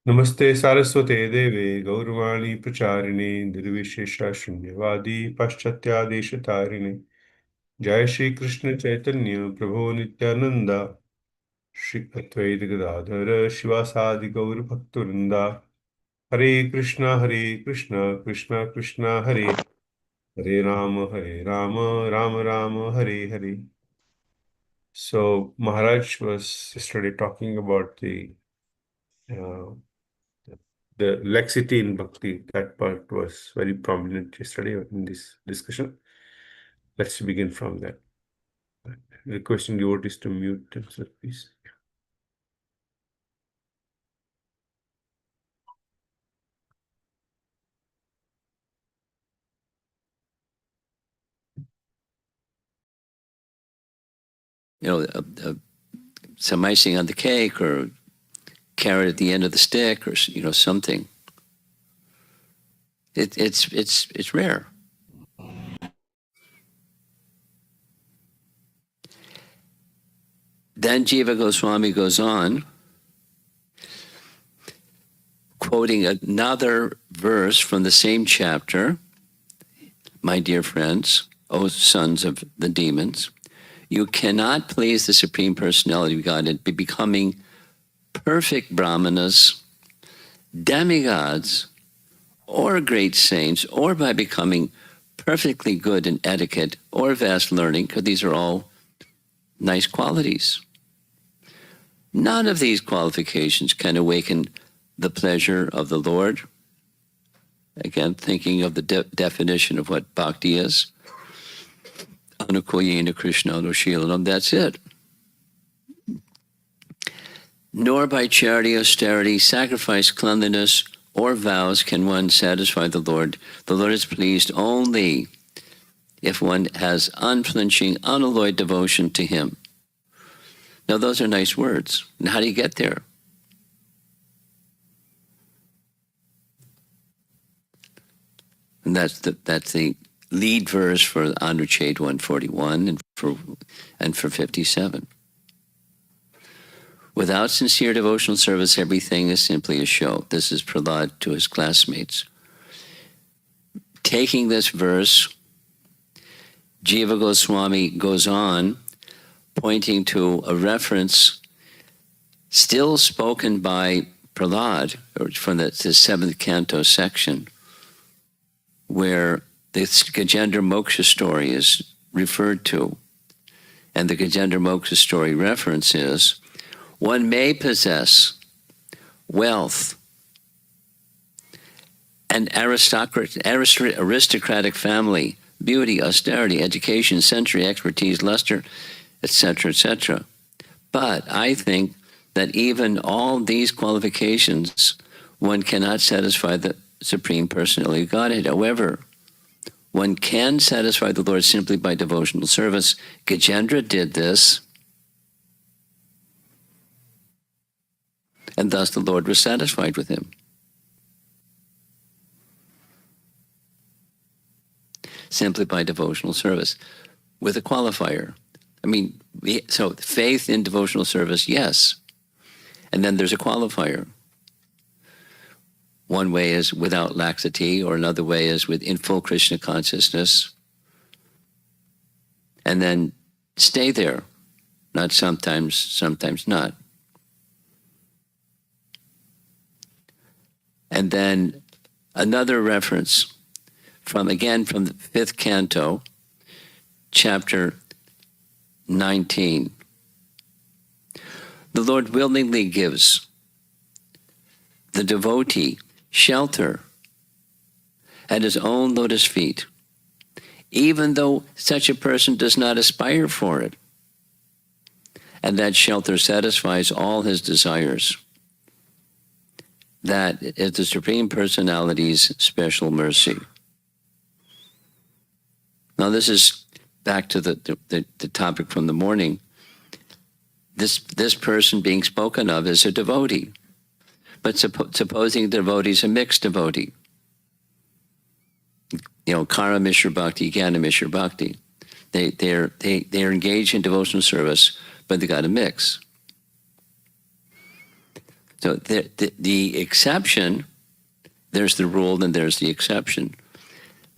नमस्ते सारस्वते देवे गौरवाणी प्रचारिणे निर्विशेषा शून्यवादी पाश्चात्यादेशतारिणे जय श्री कृष्ण चैतन्य प्रभु नित्यानंदा श्री अद्वैत गदाधर शिवासादि गौर भक्तवृंदा हरे कृष्णा कृष्णा कृष्णा हरे Ram Ram Ram Hare Hare. So Maharaj was yesterday talking about uh, the laxity in bhakti. That part was very prominent yesterday in this discussion. Let's begin from that. Requesting devotees to mute themselves, please. Some icing on the cake or carrot at the end of the stick or, something. It's rare. Then Jiva Goswami goes on, quoting another verse from the same chapter. My dear friends, O sons of the demons, you cannot please the Supreme Personality of God and be becoming perfect brahmanas, demigods, or great saints, or by becoming perfectly good in etiquette or vast learning, because these are all nice qualities. None of these qualifications can awaken the pleasure of the Lord. Again, thinking of the definition of what bhakti is. Anukulyena Krishna Anushilanam, that's it. Nor by charity, austerity, sacrifice, cleanliness, or vows can one satisfy the Lord. The Lord is pleased only if one has unflinching, unalloyed devotion to Him. Now, those are nice words. And how do you get there? And that's the lead verse for Anucheta 141 and for 57. Without sincere devotional service, everything is simply a show. This is Prahlad to his classmates. Taking this verse, Jiva Goswami goes on, pointing to a reference still spoken by Prahlad, or from the seventh canto section, where the Gajendra Moksha story is referred to. And the Gajendra Moksha story reference is, one may possess wealth an aristocratic family, beauty, austerity, education, sensory expertise, luster, etc., etc. But I think that even all these qualifications, one cannot satisfy the Supreme Personality of Godhead. However, one can satisfy the Lord simply by devotional service. Gajendra did this, and thus the Lord was satisfied with him. Simply by devotional service, with a qualifier. So faith in devotional service, yes. And then there's a qualifier. One way is without laxity, or another way is in full Krishna consciousness. And then stay there, not sometimes not. And then another reference from the 5th canto, chapter 19. The Lord willingly gives the devotee shelter at his own lotus feet, even though such a person does not aspire for it. And that shelter satisfies all his desires. That is the Supreme Personality's special mercy. Now this is back to the topic from the morning. This person being spoken of is a devotee. But supposing the devotee is a mixed devotee. Kara Mishra Bhakti, Jnana Mishra Bhakti. They're engaged in devotional service, but they got a mix. So the exception, there's the rule and there's the exception.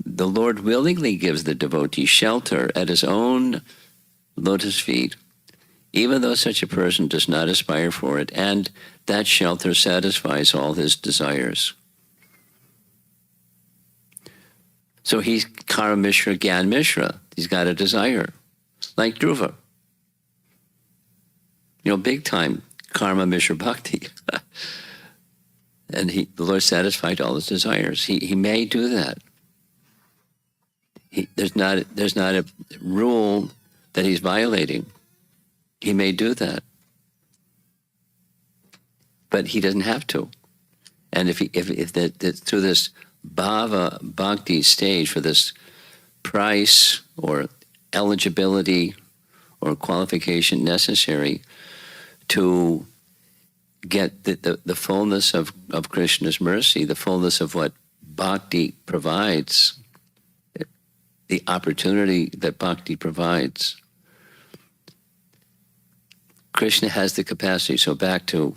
The Lord willingly gives the devotee shelter at his own lotus feet, even though such a person does not aspire for it, and that shelter satisfies all his desires. So he's Kara Mishra, Gyan Mishra. He's got a desire, like Dhruva. Big time Karma Mishra Bhakti. And the Lord satisfied all his desires. He may do that. There's not a rule that he's violating. He may do that, but he doesn't have to. And if through this bhava bhakti stage, for this price or eligibility or qualification necessary to get the fullness of Krishna's mercy, the fullness of what bhakti provides, the opportunity that bhakti provides, Krishna has the capacity. So back to,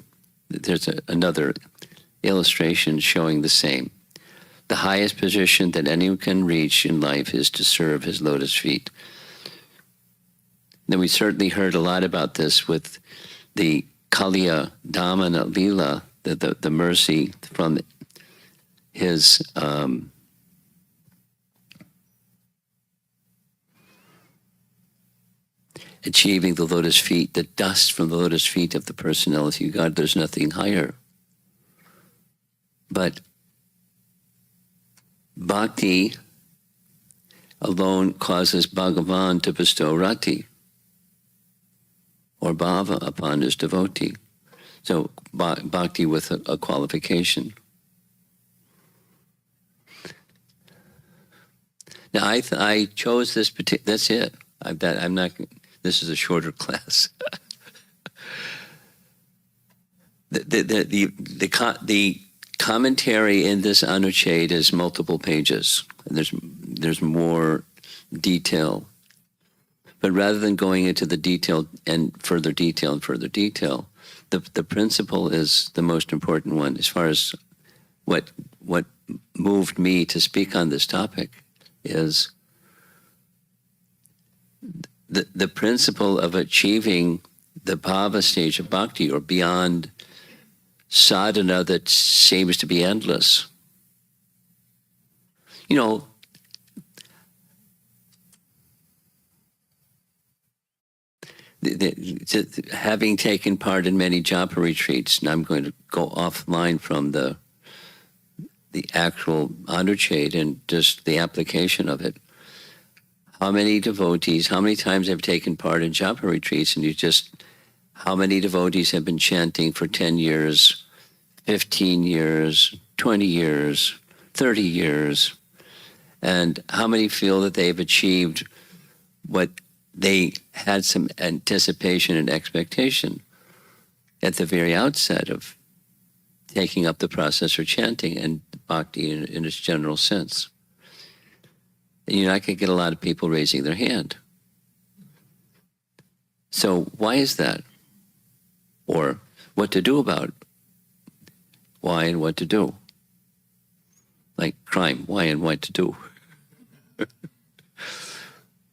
there's another illustration showing the same. The highest position that anyone can reach in life is to serve his lotus feet. Now, we certainly heard a lot about this with the Kaliya Damana Lila, the mercy from his achieving the lotus feet, the dust from the lotus feet of the personality of God. There's nothing higher. But bhakti alone causes Bhagavan to bestow rati, or bhava, upon his devotee. So bhakti with a qualification. Now I chose this particular, that's it. I'm not, this is a shorter class. The commentary in this Anucheta is multiple pages, and there's more detail. But rather than going into the detail and further detail and further detail, the principle is the most important one. As far as what moved me to speak on this topic is the principle of achieving the bhava stage of bhakti, or beyond sadhana that seems to be endless. Having taken part in many japa retreats, and I'm going to go offline from the actual Anucheta and just the application of it. How many devotees, how many times have taken part in japa retreats, and how many devotees have been chanting for 10 years, 15 years, 20 years, 30 years, and how many feel that they've achieved what they had some anticipation and expectation at the very outset of taking up the process or chanting and bhakti in its general sense. And I could get a lot of people raising their hand. So why is that? Or what to do about it? Why and what to do? Like crime, why and what to do?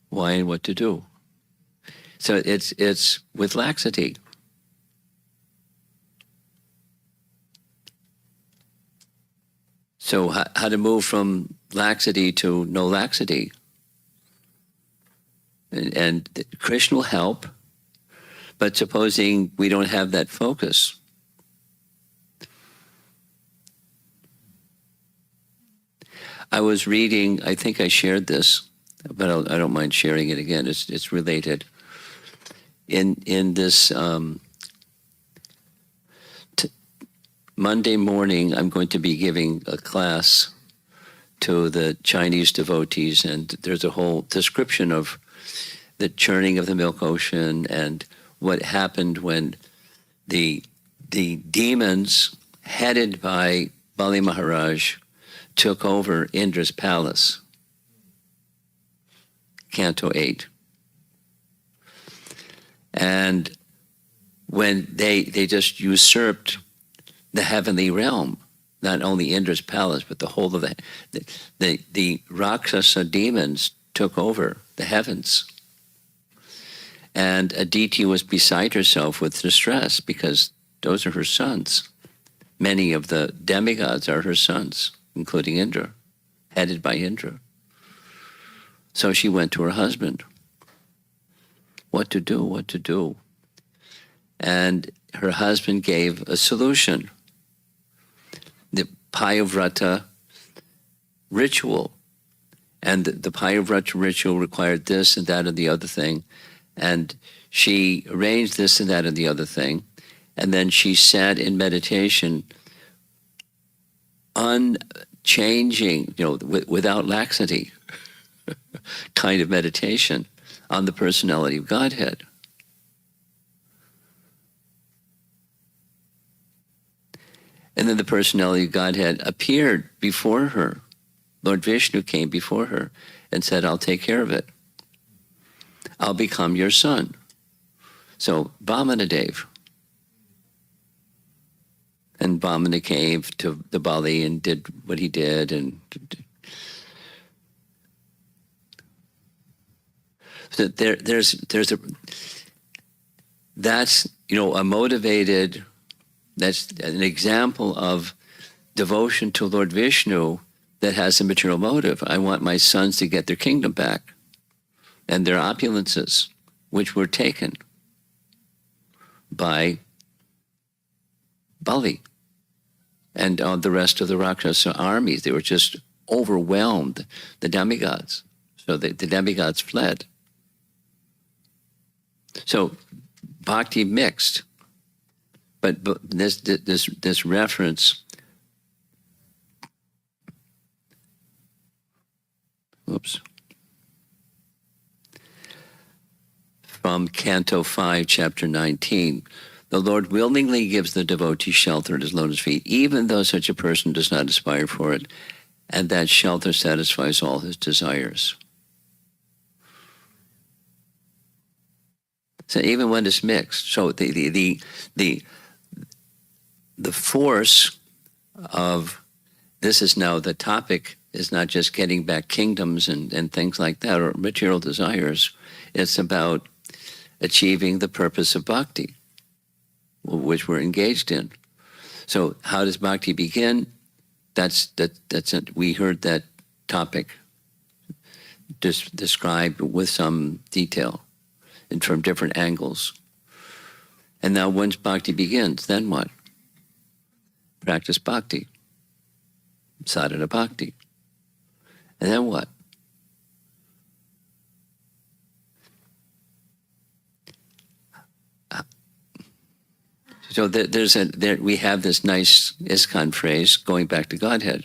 Why and what to do? So it's with laxity. So how to move from laxity to no laxity? And Krishna will help, but supposing we don't have that focus. I was reading, I think I shared this, but I don't mind sharing it again. It's related. In this Monday morning, I'm going to be giving a class to the Chinese devotees, and there's a whole description of the churning of the milk ocean and what happened when the demons headed by Bali Maharaj took over Indra's palace. Canto 8. And when they just usurped the heavenly realm, not only Indra's palace, but the whole of the Rakshasa demons took over the heavens. And Aditi was beside herself with distress because those are her sons. Many of the demigods are her sons, including Indra, headed by Indra. So she went to her husband. What to do, what to do? And her husband gave a solution. The Payavrata ritual. And the Payavrata ritual required this and that and the other thing. And she arranged this and that and the other thing. And then she sat in meditation, unchanging, without laxity, kind of meditation on the personality of Godhead. And then the personality of Godhead appeared before her. Lord Vishnu came before her and said, I'll take care of it. I'll become your son. So Vamanadev. And Vamana came to the Bali and did what he did. And so there's a, that's, a motivated, that's an example of devotion to Lord Vishnu that has a material motive. I want my sons to get their kingdom back and their opulences, which were taken by Bali and the rest of the Rakshasa armies. They were just overwhelmed, the demigods. So the demigods fled. So bhakti mixed, but this reference. Oops. From Canto 5, Chapter 19. The Lord willingly gives the devotee shelter at his lotus feet, even though such a person does not aspire for it, and that shelter satisfies all his desires. So even when it's mixed, so the force of this is now the topic is not just getting back kingdoms and things like that or material desires. It's about achieving the purpose of bhakti, which we're engaged in. So how does bhakti begin? That's it. We heard that topic described with some detail and from different angles. And now once bhakti begins, then what? Practice bhakti, sadhana bhakti. And then what? So we have this nice ISKCON phrase going back to Godhead.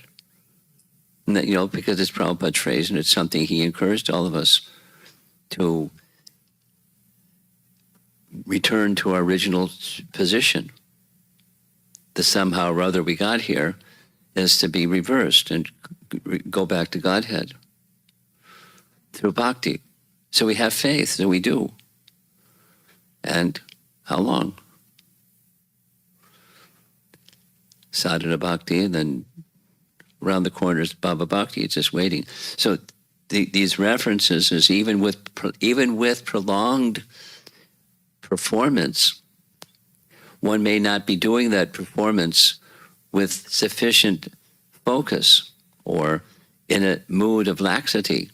And that, because it's Prabhupada's phrase and it's something he encouraged all of us to return to our original position. The somehow or other we got here is to be reversed and go back to Godhead through bhakti. So we have faith, so we do. And how long? Sadhana bhakti, and then around the corner is Bhava Bhakti. It's just waiting. So these references is even with prolonged performance, one may not be doing that performance with sufficient focus or in a mood of laxity.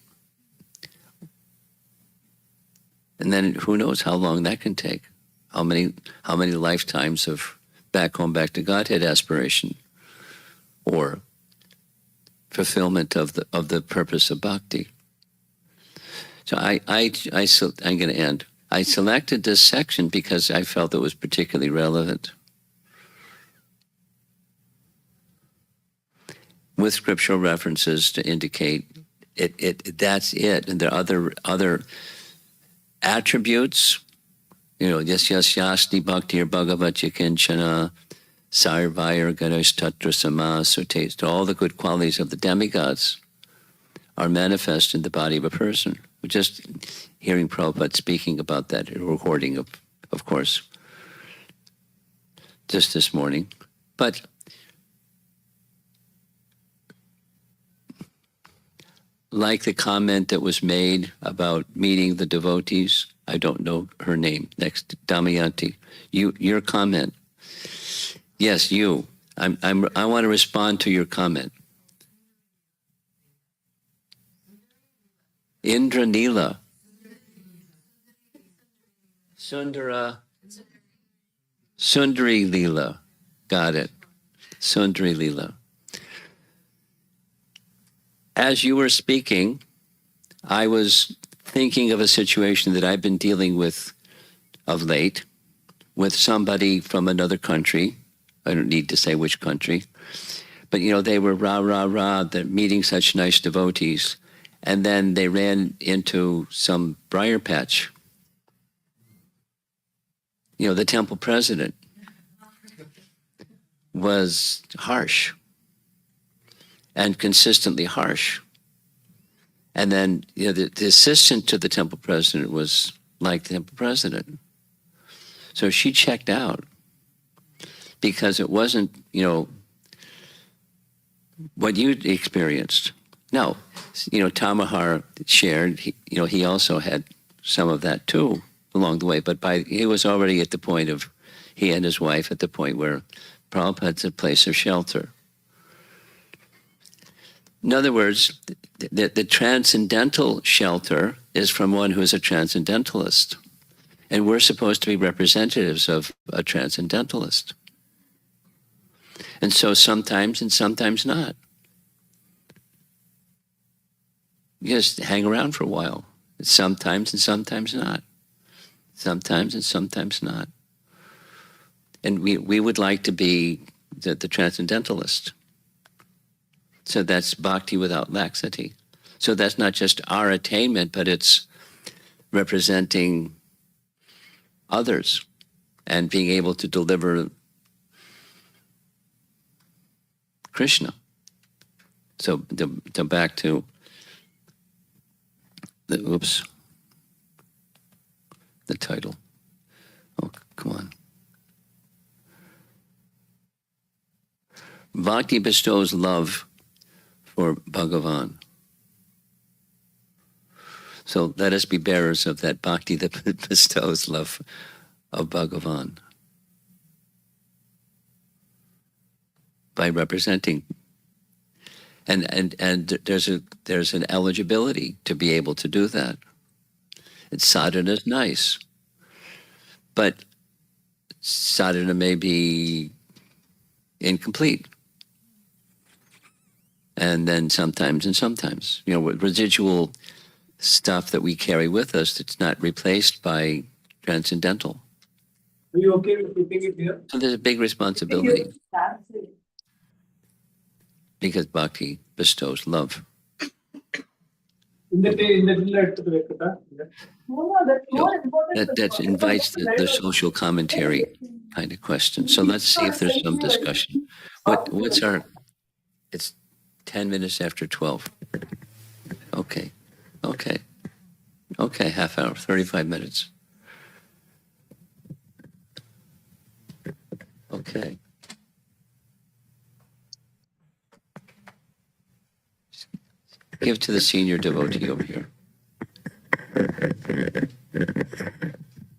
And then who knows how long that can take? How many lifetimes of back to Godhead aspiration or fulfillment of the purpose of bhakti. So I'm going to end. I selected this section because I felt it was particularly relevant. With scriptural references to indicate that's it. And there are other attributes, yasni bhaktir bhagavatya kinchana sarvayar ganesh tatra samasute. All the good qualities of the demigods are manifest in the body of a person. We're just hearing Prabhupada speaking about that, a recording of course, just this morning. But like the comment that was made about meeting the devotees, I don't know her name. Next, Damayanti, your comment. Yes, you. I want to respond to your comment. Indranila. Sundari Leela. Got it. Sundari Leela. As you were speaking, I was thinking of a situation that I've been dealing with of late with somebody from another country. I don't need to say which country. But, they were rah, rah, rah, they're meeting such nice devotees. And then they ran into some briar patch. The temple president was harsh and consistently harsh. And then, the assistant to the temple president was like the temple president. So she checked out because it wasn't, what you experienced. No, Tamahar shared, he also had some of that too along the way, but he was already at the point of, he and his wife at the point where Prabhupada's a place of shelter. In other words, the transcendental shelter is from one who is a transcendentalist. And we're supposed to be representatives of a transcendentalist. And so sometimes and sometimes not. You just hang around for a while. Sometimes and sometimes not. Sometimes and sometimes not. And we would like to be the transcendentalist. So that's bhakti without laxity. So that's not just our attainment, but it's representing others and being able to deliver Krishna. So back to the title. Oh, come on. Bhakti bestows love for Bhagavan. So let us be bearers of that bhakti that bestows love of Bhagavan by representing. And there's an eligibility to be able to do that. And sadhana is nice, but sadhana may be incomplete. And then sometimes, with residual stuff that we carry with us that's not replaced by transcendental. Are you okay with putting it here? So there's a big responsibility because bhakti bestows love. So that invites the social commentary kind of question. So let's see if there's some discussion. What's our? It's 10 minutes after 12. Okay, half hour, 35 minutes. Okay. Give to the senior devotee over here.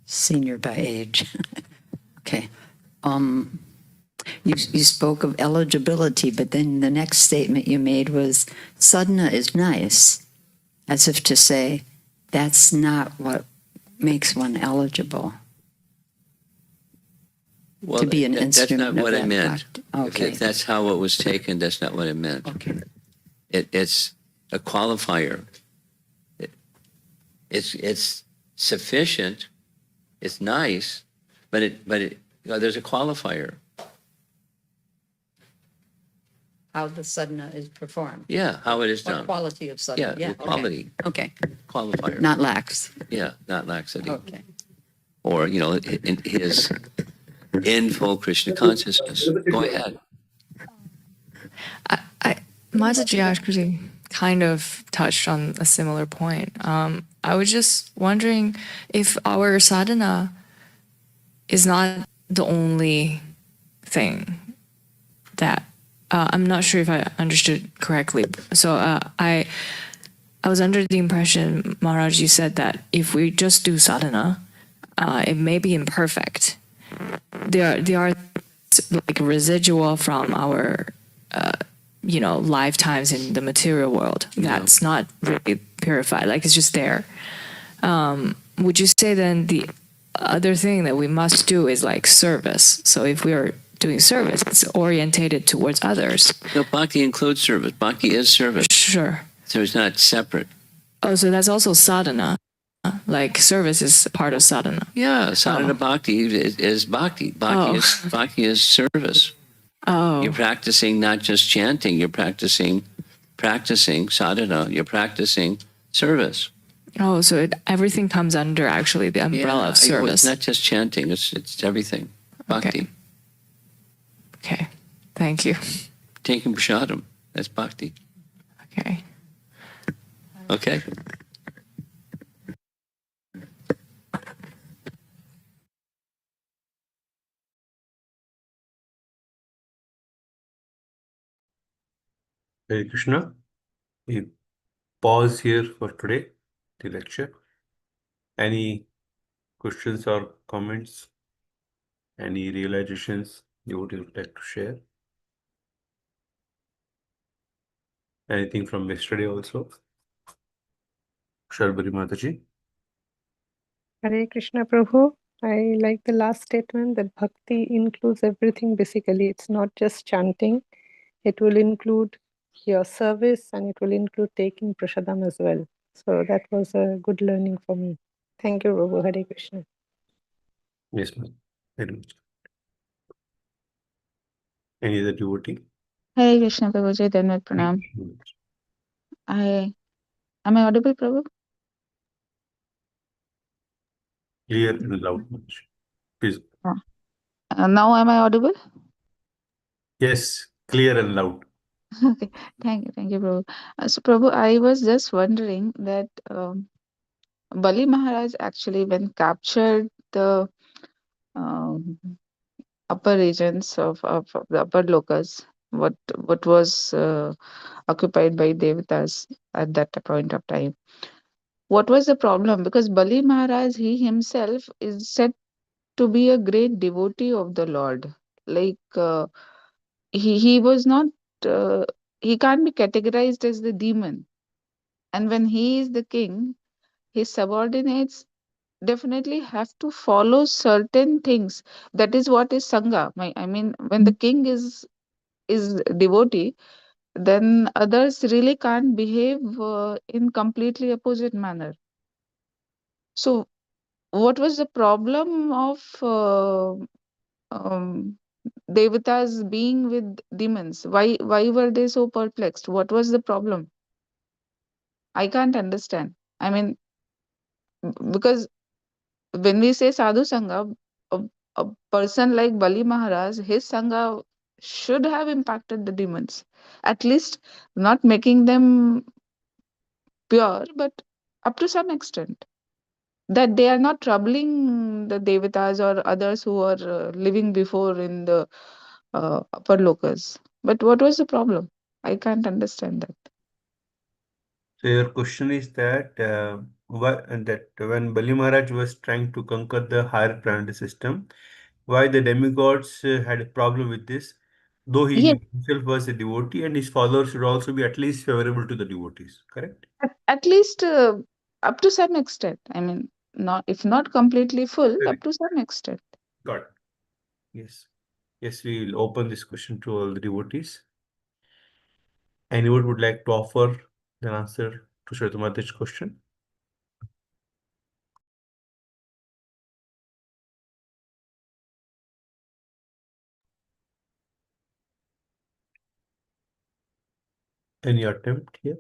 Senior by age. Okay. You spoke of eligibility, but then the next statement you made was sadhana is nice, as if to say that's not what makes one eligible. Well, to be an that's instrument not what of I that meant. Okay. If that's how it was taken, that's not what I meant. Okay. It's a qualifier. It's sufficient. It's nice, but there's a qualifier. How the sadhana is performed. Yeah, how it is What done. quality of sadhana. Yeah, the quality. Okay. Qualifier. Not lax. Yeah, not laxity. Okay. Or, his in full Krishna consciousness. Go ahead. Mataji actually kind of touched on a similar point. I was just wondering if our sadhana is not the only thing that I'm not sure if I understood correctly. So I was under the impression, Maharaj, you said that if we just do sadhana, it may be imperfect. They are like residual from our lifetimes in the material world. That's not really purified. Like it's just there. Would you say then the other thing that we must do is like service? So if we are doing service, it's orientated towards others. No, bhakti includes service. Bhakti is service. Sure. So it's not separate. Oh, so that's also sadhana. Like service is part of sadhana. Yeah, sadhana bhakti is bhakti. Bhakti is service. Oh. You're practicing not just chanting, you're practicing sadhana, you're practicing service. Oh, so everything comes under actually the umbrella of service. It's not just chanting, it's everything. Bhakti. Okay. Thank you. Taking prasadam, that's bhakti. Okay. Okay. Hare Krishna. We pause here for today, the lecture. Any questions or comments? Any realizations you would like to share? Anything from yesterday also? Sharbari Mataji. Hare Krishna Prabhu. I like the last statement that bhakti includes everything basically. It's not just chanting. It will include your service and it will include taking prasadam as well. So that was a good learning for me. Thank you, Prabhu. Hare Krishna. Yes, ma'am. Very much. Any other devotee? Hare Krishna Prabhuji, Dhanvat Pranam. Am I audible, Prabhu? Clear and loud, much. Please. Now am I audible? Yes, clear and loud. Okay, thank you, Prabhu. So, Prabhu, I was just wondering that Bali Maharaj actually, when captured the um, upper regions of the upper lokas, what was occupied by devatas at that point of time, what was the problem? Because Bali Maharaj, he himself is said to be a great devotee of the Lord. Like he was not uh, he can't be categorized as the demon. And when he is the king, his subordinates definitely have to follow certain things. That is what is sangha. I mean, when the king is devotee, then others really can't behave in completely opposite manner. So what was the problem of devatas being with demons? Why were they so perplexed? What was the problem? I can't understand. I mean, because when we say sadhu sangha, a person like Bali Maharaj, his sangha should have impacted the demons, at least not making them pure, but up to some extent, that they are not troubling the devatas or others who are living before in the upper lokas. But what was the problem? I can't understand that. So your question is that when Bali Maharaj was trying to conquer the higher planet system, why the demigods had a problem with this, though Yes, he himself was a devotee and his followers should also be at least favorable to the devotees, correct? at least up to some extent. I mean, not if not completely full, up Correct. to some extent. Got it. Yes. Yes, we will open this question to all the devotees. Anyone would like to offer the answer to Shwetamata's question? Any attempt here?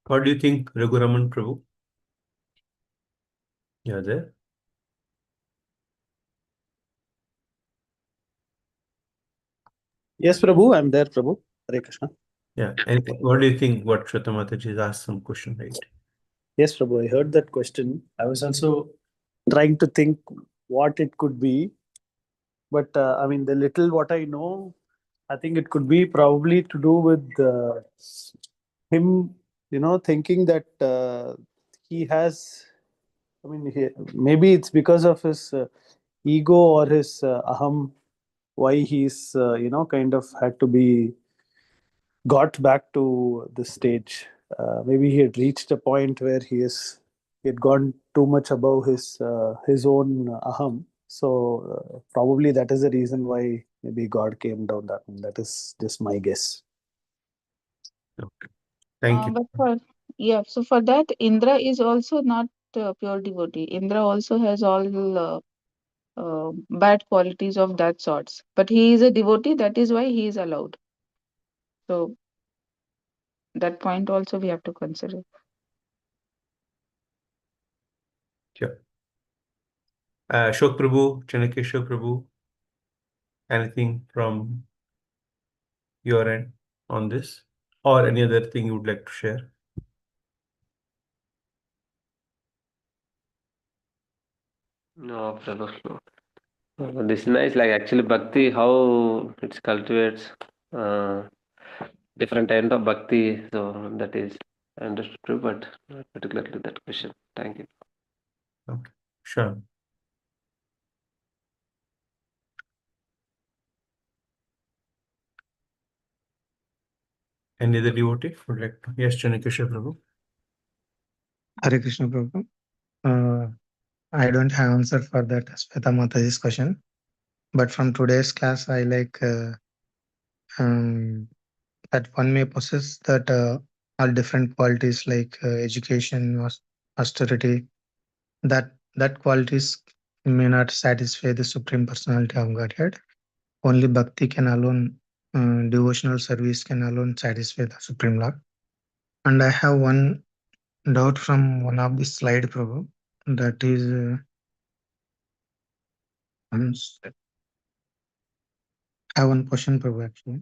What do you think, Raghuraman Prabhu? Yeah, there. Yes, Prabhu, I'm there, Prabhu. Hare Krishna. Yeah. And what do you think? What Shwetamataji has asked some question, right? Yes, Prabhu, I heard that question. I was also trying to think what it could be. But I mean, the little what I know, I think it could be probably to do with him, thinking that he has. I mean, maybe it's because of his ego or his aham, why he's kind of had to be got back to the stage. Maybe he had reached a point where he had gone too much above his own aham. So probably that is the reason why maybe God came down that. That is just my guess. Okay. Thank you. But so for that, Indra is also not pure devotee. Indra also has all bad qualities of that sorts. But he is a devotee, that is why he is allowed. So that point also we have to consider. Sure. Ashok Prabhu, Chanakeshwar Prabhu, anything from your end on this, or any other thing you would like to share? No, Prabhu, no. This is nice. Like actually, bhakti, how it cultivates uh, different kind of bhakti. So that is understood, but not particularly that question. Thank you. Okay, sure. Any other devotee would like to? Yes, Chanakeshwar Prabhu. Hare Krishna Prabhu. I don't have answer for that Shweta Mataji's question, but from today's class, I like that one may possess that all different qualities like education, austerity. That qualities may not satisfy the supreme personality of Godhead. Only bhakti can alone, devotional service can alone satisfy the supreme Lord. And I have one doubt from one of the slide, Prabhu. That is. One sec. I have one question, Prabhu, actually.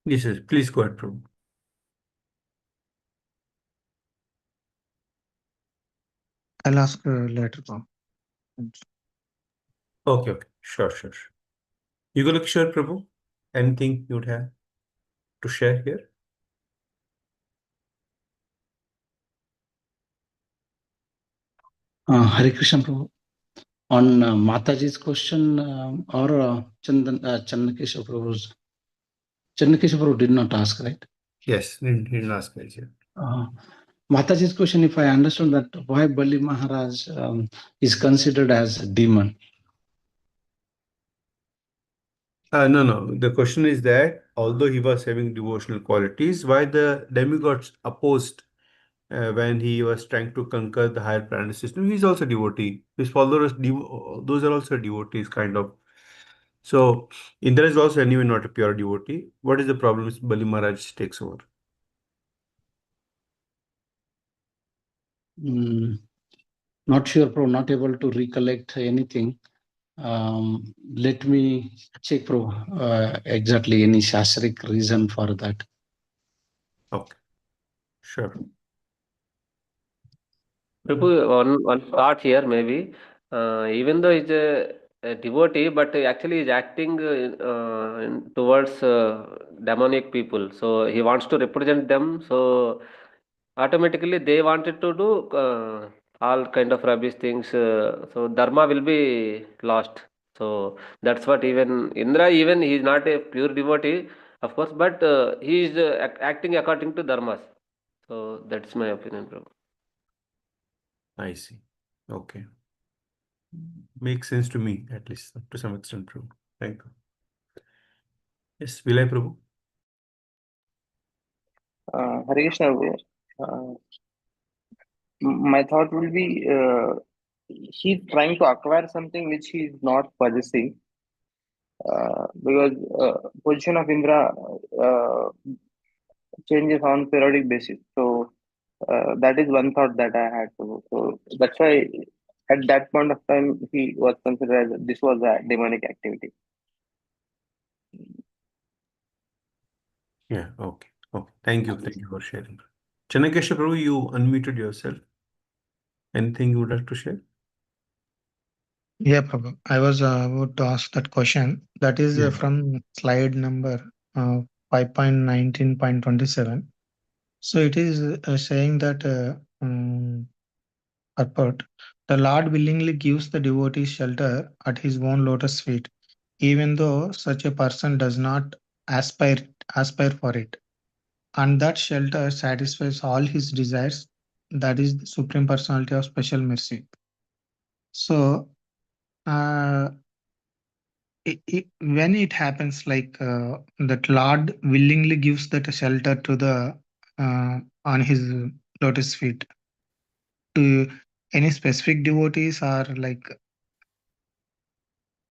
Yes, yes, please go ahead, Prabhu. I'll ask later, Prabhu. Okay, sure. Yugalakeshwar Prabhu, anything you would have to share here? Hare Krishna Prabhu. On Mataji's question or Chandrakeshwar Prabhu's. Chandrakeshwar Prabhu did not ask, right? Yes, didn't ask me yet. Mataji's question, if I understood that, why Bali Maharaj is considered as a demon? No. The question is that although he was having devotional qualities, why the demigods opposed when he was trying to conquer the higher planet system? He's also devotee. His followers, those are also devotees, kind of. So Indra is also anyway not a pure devotee. What is the problem? Is Bali Maharaj takes over. Not sure, Prabhu, not able to recollect anything. Let me check, Prabhu, exactly any shastric reason for that. Okay, sure. Prabhu, one thought here maybe. Even though he's a devotee, but actually he's acting towards demonic people. So he wants to represent them. So automatically they wanted to do all kind of rubbish things. So dharma will be lost. So that's what even Indra, even he's not a pure devotee, of course, but he is acting according to dharmas. So that's my opinion, bro. I see. Okay. Makes sense to me, at least to some extent, true. Thank you. Yes, Vilay Prabhu. Hare Krishna, uh, my thought will be he's trying to acquire something which he's not possessing because position of Indra changes on periodic basis. So that is one thought that I had to. So that's why at that point of time he was considered as this was a demonic activity. Yeah, okay. Thank you for sharing. Chanakeshwar Prabhu, you unmuted yourself. Anything you would like to share? Yeah, Prabhu. I was about to ask that question. That is Yeah. from slide number 5.19.27. So it is saying that purport, the Lord willingly gives the devotee shelter at his own lotus feet, even though such a person does not aspire aspire for it. And that shelter satisfies all his desires. That is the Supreme Personality of Special Mercy. So, uh, when it happens like that Lord willingly gives that shelter to the on his lotus feet to any specific devotees or like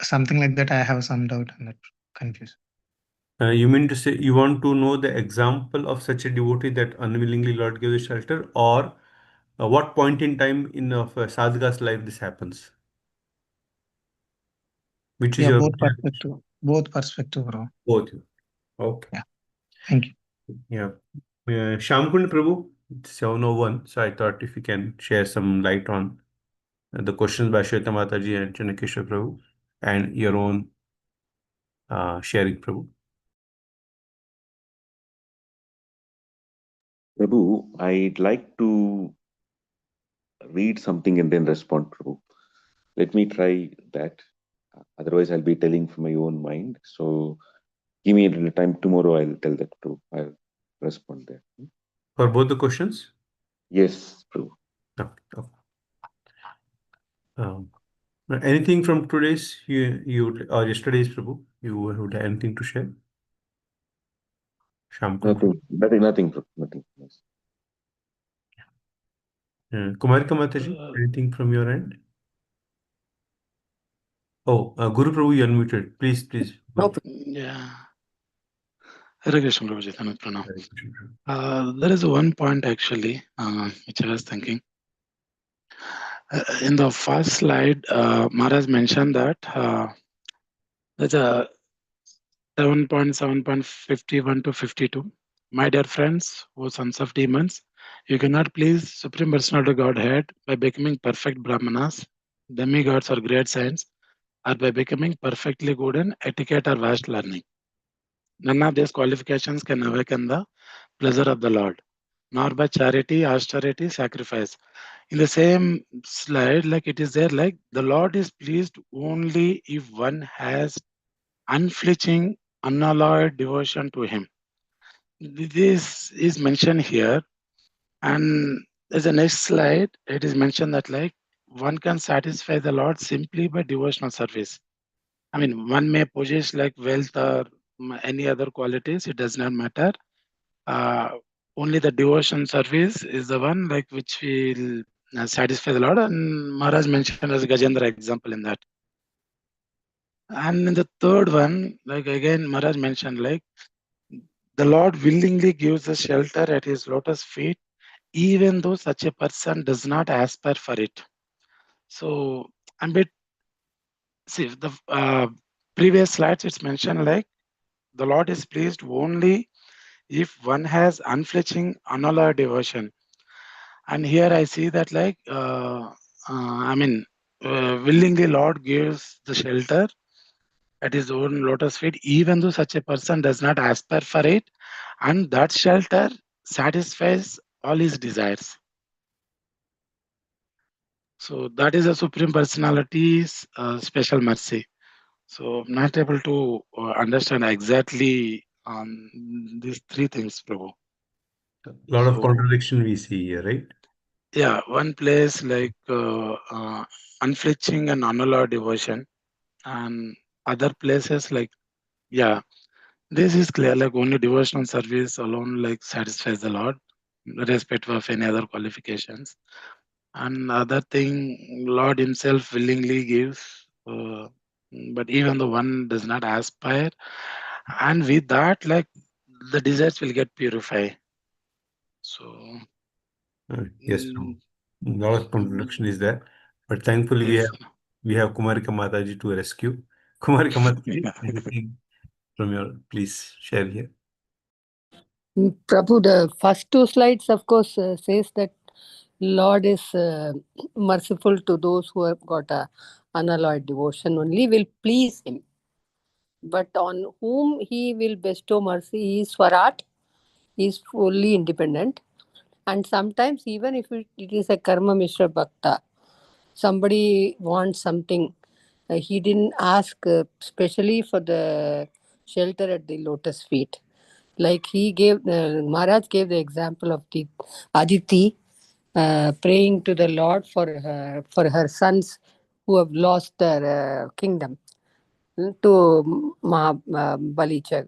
something like that, I have some doubt on that, confused. You mean to say you want to know the example of such a devotee that unwillingly Lord gives a shelter, or what point in time in of sadhaka's life this happens? Which is Yeah, your both perspective, bro. both? Okay. Yeah, thank you. Yeah. Shamkund Prabhu, it's 701. So I thought if you can share some light on the questions by Shweta Mataji and Chanakeshwar Prabhu and your own sharing, Prabhu. Prabhu, I'd like to read something and then respond, Prabhu. Let me try that. Otherwise, I'll be telling from my own mind. So give me a little time. Tomorrow, I'll tell that, Prabhu. I'll respond there. For both the questions? Yes, Prabhu. Okay. Okay. Anything from today's you or yesterday's, Prabhu? You would have anything to share? Shamkund. Nothing, Prabhu. Nothing. Yes. Kumarika Mataji, anything from your end? Oh, Guru Prabhu, you unmuted. Please, please. Go. Yeah. Hare Krishna, Prabhuji. Thank you, Pranam. Hare Krishna, Prabhu. There is one point actually, which I was thinking. In the first slide, Maharaj mentioned that there's a 7.7.51 to 52. My dear friends, O sons of demons, you cannot please Supreme Personality Godhead by becoming perfect Brahmanas, demigods or great saints, or by becoming perfectly good in etiquette or vast learning. None of these qualifications can awaken the pleasure of the Lord, nor by charity, austerity, sacrifice. In the same slide, like it is there, like the Lord is pleased only if one has unflinching, unalloyed devotion to Him. This is mentioned here, and as the next slide, it is mentioned that like one can satisfy the Lord simply by devotional service. I mean, one may possess like wealth or any other qualities; it does not matter. Uh, Only the devotion service is the one like which will satisfy the Lord. And Maharaj mentioned as Gajendra example in that. And in the third one, like again, Maharaj mentioned like the Lord willingly gives us shelter at His lotus feet, even though such a person does not aspire for it. So I'm bit see the previous slides. It's mentioned like the Lord is pleased only if one has unflinching, unalloyed devotion. And here I see that like willingly Lord gives the shelter at His own lotus feet, even though such a person does not aspire for it, and that shelter satisfies all his desires. So that is a Supreme Personality's special mercy. So I'm not able to understand exactly these three things, Prabhu. A lot of So, contradiction we see here, right? yeah, one place like unflinching and unalloyed devotion, and other places like, yeah, this is clear, like only devotional service alone like satisfies the Lord, irrespective of any other qualifications. And other thing, Lord Himself willingly gives, but even the one does not aspire, and with that, like the desires will get purified. So, Yes, mm, a lot of contradiction is there, but thankfully yes. we have Kumarika Mataji to rescue. Kumarika Mataji, anything from your, please share here. Prabhu, the first two slides, of course, says that Lord is merciful to those who have got a unalloyed devotion only, will please him. But on whom he will bestow mercy, he is Swarat, he is fully independent. And sometimes, even if it is a Karma Mishra Bhakta, somebody wants something, he didn't ask specially for the shelter at the lotus feet. Like he gave, Maharaj gave the example of the Aditi praying to the Lord for her sons who have lost their kingdom to Maharaja.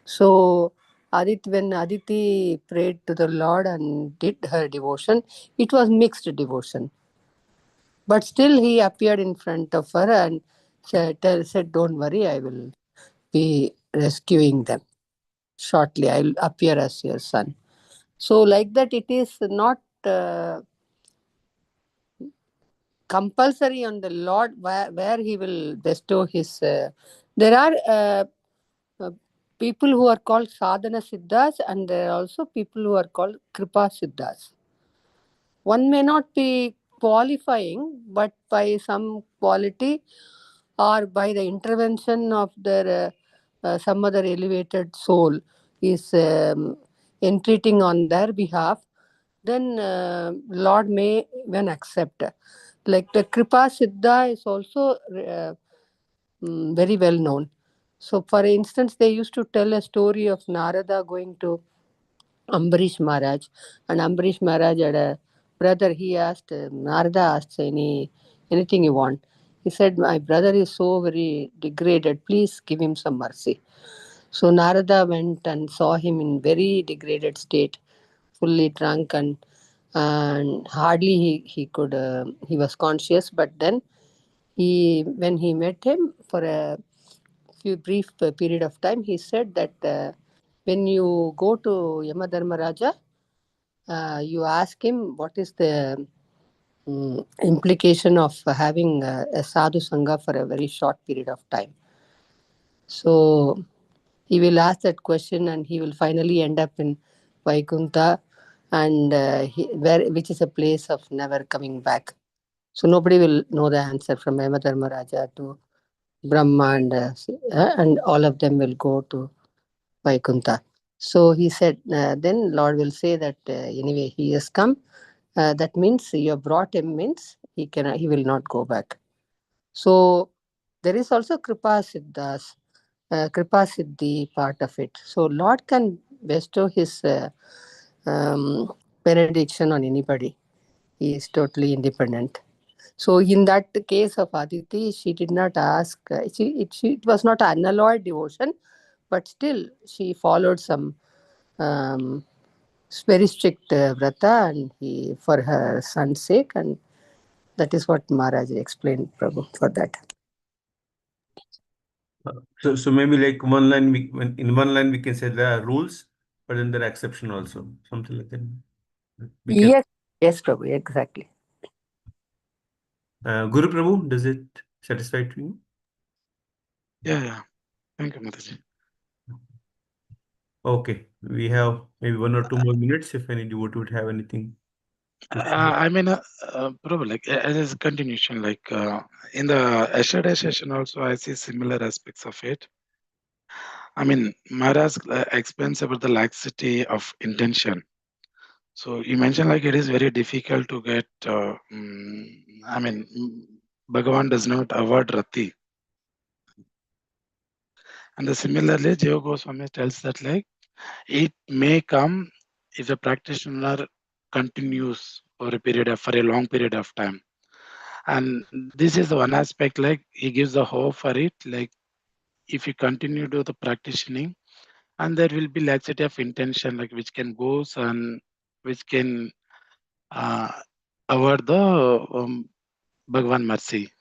So when Aditi prayed to the Lord and did her devotion, it was mixed devotion. But still he appeared in front of her and said, "Don't worry, I will be rescuing them. Shortly, I will appear as your son." So like that, it is not compulsory on the Lord where he will bestow his. There are uh, people who are called sadhana siddhas, and there are also people who are called kripa siddhas. One may not be qualifying, but by some quality or by the intervention of their some other elevated soul is entreating on their behalf, then Lord may even accept. Like the Kripa Siddha is also very well known. So, for instance, they used to tell a story of Narada going to Ambarish Maharaj, and Ambarish Maharaj had a brother. He asked, Narada asked, anything you want. He said, "My brother is so very degraded. Please give him some mercy." So Narada went and saw him in very degraded state, fully drunk, and hardly he was conscious. But then when he met him for a few brief period of time, he said that when you go to Yamadharmaraja, you ask him what is the implication of having a sadhu sangha for a very short period of time. So he will ask that question, and he will finally end up in Vaikunta, and which is a place of never coming back. So nobody will know the answer from Yamadharmaraja to Brahma, and all of them will go to Vaikunta. So he said, then Lord will say that anyway he has come. That means you have brought him, means he will not go back. So there is also Kripa Siddhi part of it. So Lord can bestow his um, benediction on anybody. He is totally independent. So in that case of Aditi, she did not ask. It was not unalloyed devotion, but still she followed some um, very strict vrata, and he for her son's sake, and that is what Maharaj explained, Prabhu, for that. So maybe like in one line we can say there are rules, but then there are exception also, something like that. Yes, Prabhu, exactly. Guru Prabhu, does it satisfy to you? Yeah. Thank you, Mataji. Okay, we have maybe 1 or 2 more minutes if any devotee would have anything to say. Probably like as a continuation, like in the yesterday session also, I see similar aspects of it. I mean, Maharaj explains about the laxity of intention. So you mentioned like it is very difficult to get. I mean, Bhagavan does not avoid rati, and similarly, Jiva Goswami tells that like it may come if a practitioner continues for a long period of time. And this is the one aspect, like he gives the hope for it, like if you continue to the practicing, and there will be laxity of intention, like which can goes and which can uh, avoid the Bhagavan mercy.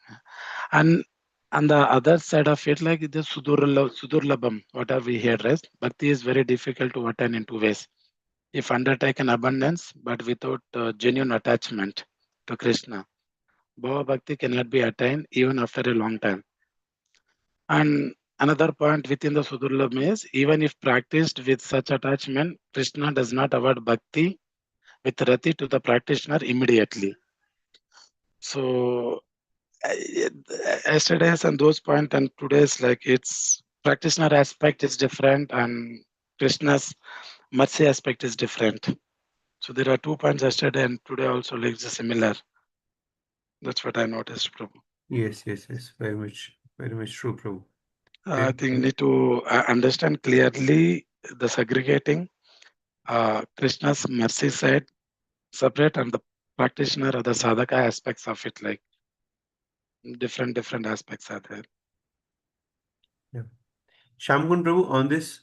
And on the other side of it, like the Sudurlabham, whatever we heard, right? Bhakti is very difficult to attain in two ways. If undertaken abundance, but without genuine attachment to Krishna, Bhava Bhakti cannot be attained even after a long time. And another point within the Sudurlabham is even if practiced with such attachment, Krishna does not avoid Bhakti with rati to the practitioner immediately. So yesterday's and those point and today's, like, it's practitioner aspect is different and Krishna's mercy aspect is different. So there are 2 points yesterday and today also, like, similar. That's what I noticed, Prabhu. Yes, very much true, Prabhu. I think you need to understand clearly the segregating Krishna's mercy side separate and the practitioner or the sadhaka aspects of it, like different aspects are there. Yeah. Shamgun Prabhu, on this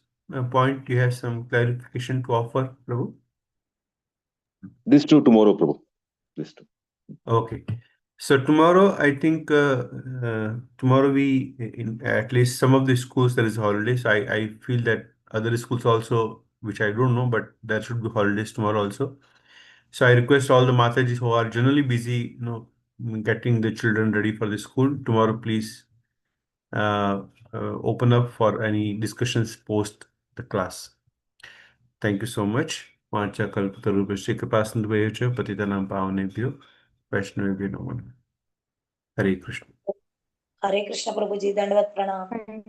point, you have some clarification to offer, Prabhu? This too tomorrow, Prabhu. This too. Okay. So tomorrow, I think tomorrow we, in at least some of the schools, there is holidays. I feel that other schools also, which I don't know, but there should be holidays tomorrow also. So I request all the Matajis who are generally busy, getting the children ready for the school tomorrow, please open up for any discussions post the class. Thank you so much. Vancha kalpatarubhasya kripasindhubhaya patitanam pavanebhyo vaishnavebhyo namo नमः. हरे कृष्ण हरे कृष्ण प्रभु जी दंडवत प्रणाम।